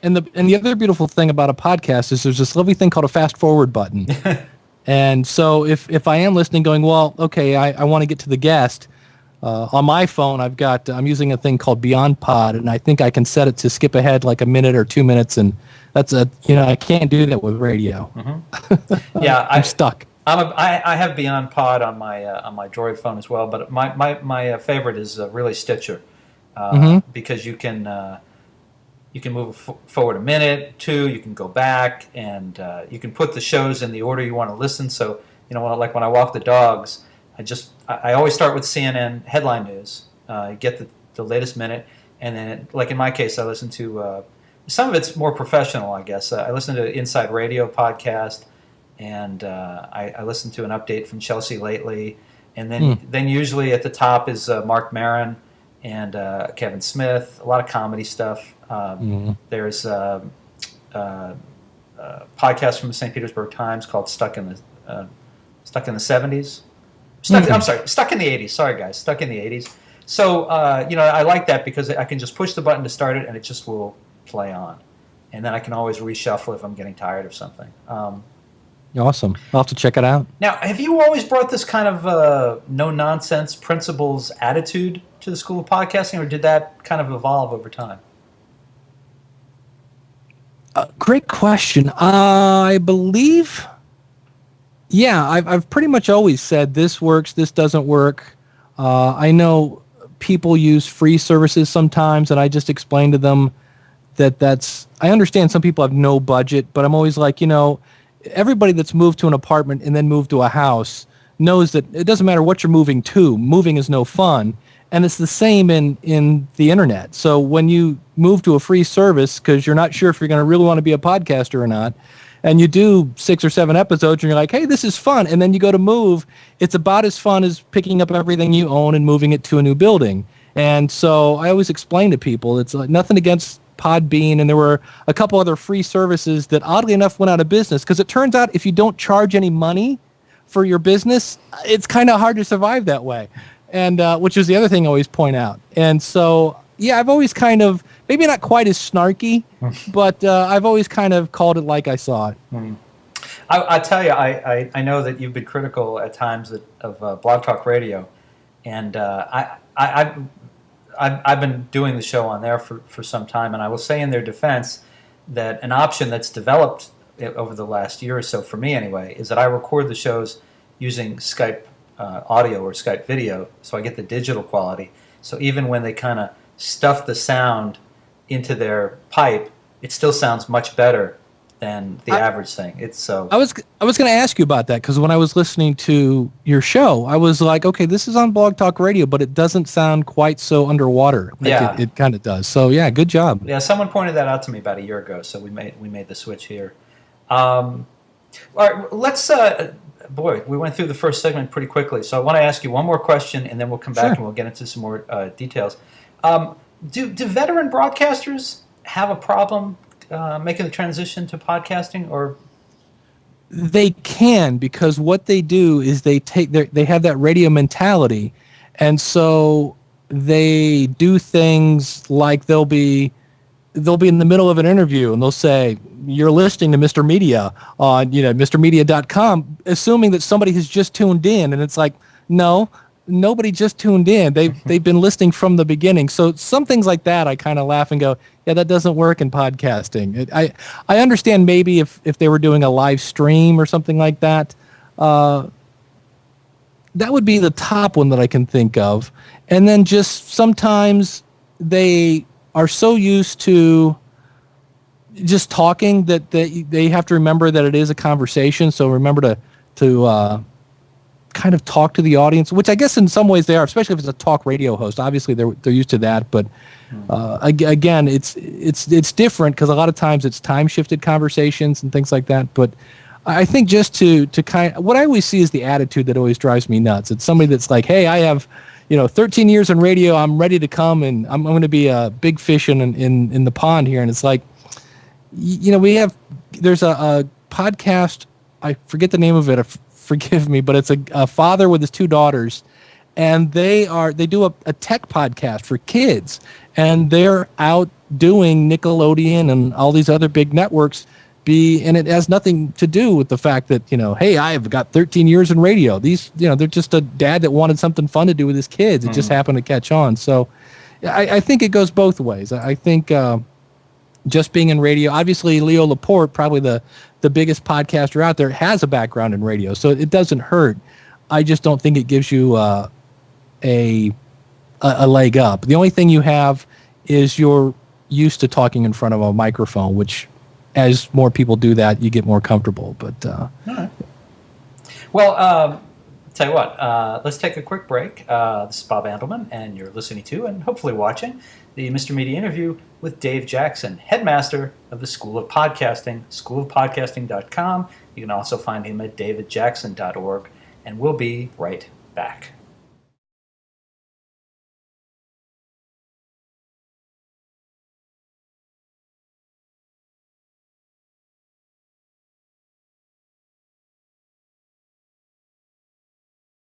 Well, and the other beautiful thing about a podcast is there's this lovely thing called a fast forward button. And so if I am listening going, well, okay, I want to get to the guest, on my phone I'm using a thing called Beyond Pod, and I think I can set it to skip ahead like a minute or 2 minutes, and that's I can't do that with radio. Mm-hmm. Yeah, I'm stuck. I have Beyond Pod on my Droid phone as well, but my favorite is really Stitcher, because you can move forward a minute, 2, you can go back, and you can put the shows in the order you want to listen. So, like when I walk the dogs, I always start with CNN headline news, get the latest minute, and then, like in my case, I listen to, some of it's more professional, I guess. I listen to Inside Radio podcast, and I listen to an update from Chelsea lately, and then usually at the top is Mark Maron and Kevin Smith, a lot of comedy stuff. There's a podcast from the St. Petersburg Times called Stuck in the 70s. I'm sorry, Stuck in the 80s. Sorry, guys, Stuck in the 80s. So, I like that because I can just push the button to start it, and it just will play on. And then I can always reshuffle if I'm getting tired of something. Awesome. I'll have to check it out. Now, have you always brought this kind of no-nonsense principles attitude to the School of Podcasting, or did that kind of evolve over time? Great question. I believe, I've pretty much always said this works, this doesn't work. I know people use free services sometimes, and I just explain to them I understand some people have no budget, but I'm always like, everybody that's moved to an apartment and then moved to a house knows that it doesn't matter what you're moving to. Moving is no fun. And it's the same in the internet. So when you move to a free service because you're not sure if you're going to really want to be a podcaster or not, and you do 6 or 7 episodes and you're like, hey, this is fun. And then you go to move. It's about as fun as picking up everything you own and moving it to a new building. And so I always explain to people, it's like nothing against Podbean, and there were a couple other free services that oddly enough went out of business because it turns out if you don't charge any money for your business, it's kind of hard to survive that way. And which is the other thing I always point out. And so, I've always kind of, maybe not quite as snarky, but I've always kind of called it like I saw it. I tell you, I know that you've been critical at times of Blog Talk Radio, and I've been doing the show on there for some time, and I will say in their defense that an option that's developed over the last year or so, for me anyway, is that I record the shows using Skype audio or Skype video, so I get the digital quality. So even when they kind of stuff the sound into their pipe, it still sounds much better than the average thing. It's so. I was going to ask you about that because when I was listening to your show, I was like, okay, this is on Blog Talk Radio, but it doesn't sound quite so underwater. Like it kind of does. So good job. Yeah, someone pointed that out to me about a year ago, so we made the switch here. All right, let's. Boy, we went through the first segment pretty quickly, so I want to ask you one more question, and then we'll come back and we'll get into some more details. Do veteran broadcasters have a problem making the transition to podcasting, or? They can, because what they do is they have that radio mentality, and so they do things like they'll be in the middle of an interview and they'll say, you're listening to Mr. Media on MrMedia.com, assuming that somebody has just tuned in, and it's like, no, nobody just tuned in. They've been listening from the beginning. So some things like that, I kind of laugh and go, yeah, that doesn't work in podcasting. I understand maybe if they were doing a live stream or something like that, that would be the top one that I can think of. And then just sometimes they are so used to just talking that they have to remember that it is a conversation. So remember to kind of talk to the audience, which I guess in some ways they are, especially if it's a talk radio host. Obviously they're used to that, but again, it's different because a lot of times it's time shifted conversations and things like that. But I think just to kind of, what I always see is the attitude that always drives me nuts. It's somebody that's like, hey, I have 13 years in radio. I'm ready to come, and I'm going to be a big fish in the pond here. And it's like, there's a podcast, I forget the name of it, forgive me, but it's a father with his 2 daughters, and they do a tech podcast for kids, and they're out doing Nickelodeon and all these other big networks be, and it has nothing to do with the fact that, hey, I've got 13 years in radio. These, they're just a dad that wanted something fun to do with his kids. It just happened to catch on. So I think it goes both ways. I think just being in radio, obviously Leo Laporte, probably the biggest podcaster out there, has a background in radio, so it doesn't hurt. I just don't think it gives you a leg up. The only thing you have is you're used to talking in front of a microphone, which as more people do that, you get more comfortable. But all right. Well, tell you what, let's take a quick break. This is Bob Andelman, and you're listening to and hopefully watching the Mr. Media interview with Dave Jackson, headmaster of the School of Podcasting, schoolofpodcasting.com. You can also find him at davidjackson.org, and we'll be right back.